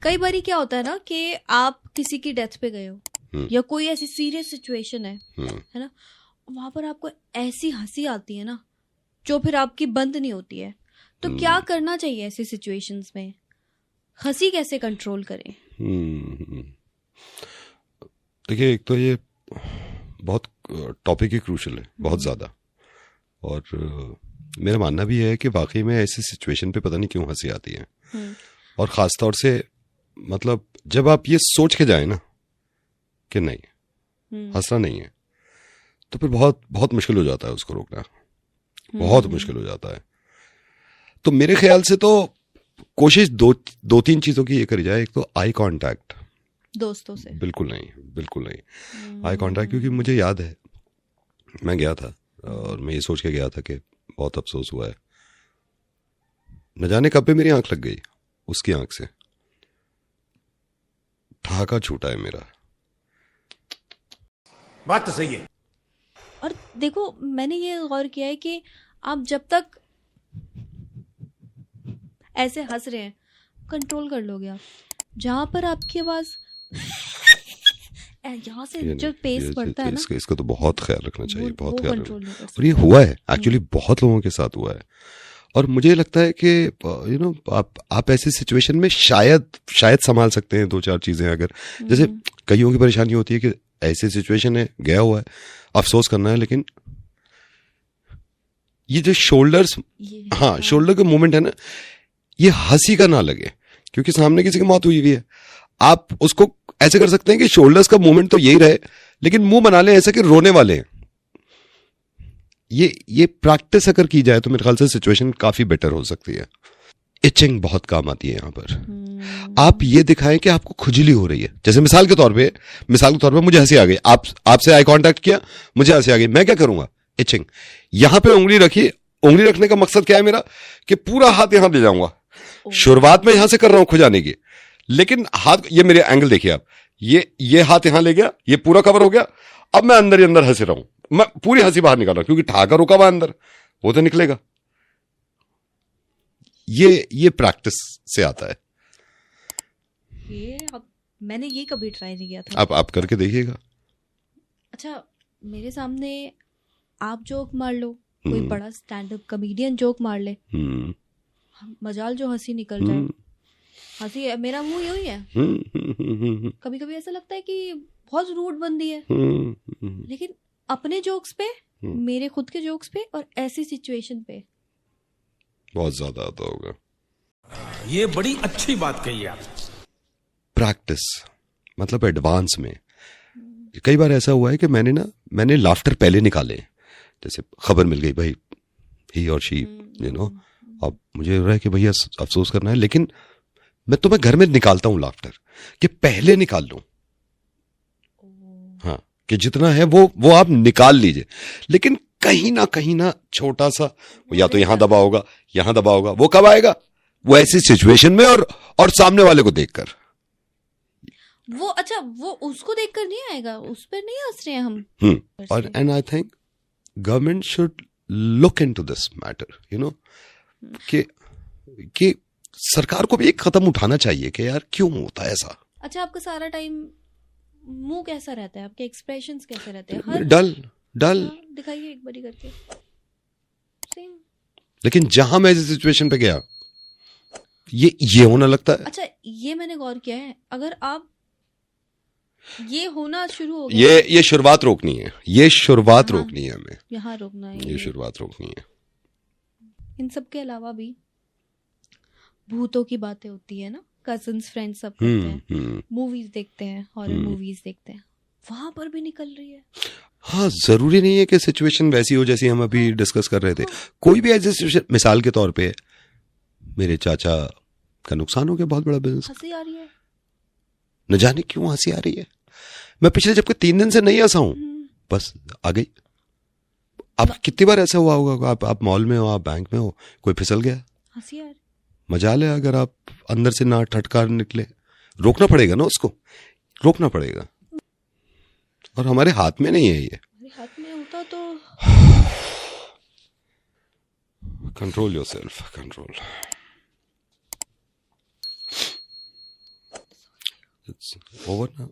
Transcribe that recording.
कई बारी क्या होता है ना कि आप किसी की डेथ पे गए हो या कोई ऐसी सीरियस सिचुएशन है ना, वहां पर आपको ऐसी हंसी आती है ना जो फिर आपकी बंद नहीं होती है। तो क्या करना चाहिए ऐसी सिचुएशंस में? हंसी कैसे कंट्रोल करें? देखिए, एक तो ये बहुत टॉपिक ही क्रूशल है, बहुत ज़्यादा। और मेरा मानना भी है कि वाकई में ऐसी सिचुएशन पे पता नहीं क्यों हंसी आती है। और ख़ास तौर से मतलब जब आप ये सोच के जाए ना कि नहीं, हंसना नहीं है, तो फिर बहुत बहुत मुश्किल हो जाता है उसको रोकना, बहुत मुश्किल हो जाता है। तो मेरे ख्याल से तो कोशिश दो तीन चीज़ों की ये करी जाए। एक तो आई कांटेक्ट दोस्तों से बिल्कुल नहीं आई कांटेक्ट, क्योंकि मुझे याद है मैं गया था और मैं ये सोच के गया था कि बहुत अफसोस हुआ है, न जाने कब पे मेरी आंख लग गई, उसकी आंख से ठहाका छूटा है मेरा। बात तो सही है। और देखो, मैंने ये गौर किया है कि आप जब तक ऐसे हंस रहे हैं कंट्रोल कर लोगे। आप जहां पर आपकी आवाज यहाँ से जो पेस बढ़ता है ना, इसका तो बहुत ख्याल रखना चाहिए, बहुत ख्याल कंट्रोल नहीं कर सकते। और ये हुआ है एक्चुअली, बहुत लोगों के साथ हुआ है। और मुझे लगता है कि आप ऐसी सिचुएशन में शायद संभाल सकते हैं दो चार चीजें। अगर जैसे कईयों की परेशानी होती है कि ऐसी सिचुएशन है, गया हुआ है, अफसोस करना है, लेकिन ये जो शोल्डर का मूवमेंट है ना, ये हंसी का ना लगे, क्योंकि सामने किसी की मौत हुई है। आप उसको ऐसे कर सकते हैं कि शोल्डर्स का मूवमेंट तो यही रहे, लेकिन मुंह बना लें ऐसा कि रोने वाले हैं। ये प्रैक्टिस अगर की जाए तो मेरे ख्याल से सिचुएशन काफी बेटर हो सकती है। इचिंग बहुत काम आती है यहाँ पर। आप ये दिखाएं कि आपको खुजली हो रही है। जैसे मिसाल के तौर पे मुझे हंसी आ गई, आपसे आई कांटेक्ट किया, मुझे हंसी आ गई, मैं क्या करूंगा? इचिंग। यहां पे उंगली रखी, उंगली रखने का मकसद क्या है मेरा कि पूरा हाथ यहां ले जाऊंगा। शुरुआत में यहां से कर रहा हूं खुजाने की, लेकिन हाथ, ये मेरे एंगल देखिए आप, ये हाथ यहां ले गया, ये पूरा कवर हो गया। अब मैं अंदर ही अंदर हंस रहा हूं, मैं पूरी हंसी बाहर निकाल रहा हूं, क्योंकि ठहाका रुका हुआ अंदर, वो तो निकलेगा। ये प्रैक्टिस से आता है। मैंने ये कभी ट्राई नहीं किया था। आप करके देखिएगा। अच्छा, मेरे सामने आप जोक मार लो, कोई बड़ा स्टैंड अप कॉमेडियन जोक मार ले, मजाल जो हंसी निकल जाए। हंसी मेरा मुंह यूं ही है। कभी कभी ऐसा लगता है कि बहुत रूड बंदी है, लेकिन अपने जोक्स पे, मेरे खुद के जोक्स पे और ऐसी सिचुएशन पे बहुत ज्यादा आता होगा। ये बड़ी अच्छी बात कही आप। प्रैक्टिस मतलब एडवांस में। कई बार ऐसा हुआ है कि मैंने लाफ्टर पहले निकाले। जैसे खबर मिल गई भाई, ही और शी अब मुझे लग रहा है कि भैया अफसोस करना है, लेकिन मैं घर में निकालता हूं लाफ्टर, कि पहले निकाल लूं। हाँ, कि जितना है वो आप निकाल लीजिए, लेकिन कहीं ना छोटा सा, या तो यहां दबा होगा, यहां दबा होगा। वो कब आएगा? वो ऐसी सिचुएशन में और सामने वाले को देखकर। वो अच्छा, वो उसको देखकर नहीं आएगा, उस पर नहीं हंस रहे हैं हम। और and I think government should look into this matter, कि सरकार को भी एक कदम उठाना चाहिए कि यार क्यों होता है ऐसा। अच्छा, आपका सारा टाइम मुंह कैसा रहता है? आपके एक्सप्रेशंस कैसे रहते हैं? डल दिखाइए एक बारी करके। सेम। लेकिन जहां मैं इस सिचुएशन पे गया, ये होना लगता है। अच्छा, ये मैंने गौर किया है, अगर आप ये होना शुरू हो गया, ये शुरुआत रोकनी है, रोकनी है हमें, यहाँ रोकना है, ये शुरुआत रोकनी है। इन सब के अलावा भी भूतों की बातें होती है ना, कजिन्स फ्रेंड्स सब करते हैं, मूवीज देखते हैं, हॉरर मूवीज देखते हैं, वहां पर भी निकल रही है। हाँ, जरूरी नहीं है कि सिचुएशन वैसी हो जैसी हम अभी डिस्कस कर रहे थे। कोई भी ऐसी सिचुएशन, मिसाल के तौर पे मेरे चाचा का नुकसान हो गया, बहुत बड़ा बिजनेस, हंसी आ रही है, न जाने क्यों हंसी आ रही है। मैं पिछले जबकि 3 दिन से नहीं हंसा हूं, बस आ गई। अब कितनी बार ऐसा हुआ होगा, आप मॉल में हो, आप बैंक में हो, कोई फिसल गया, हंसी आ रही। मजाल है अगर आप अंदर से ना ठटकार निकले। रोकना पड़ेगा ना, उसको रोकना पड़ेगा, और हमारे हाथ में नहीं है ये। हाथ में होता तो control yourself, control. It's over now.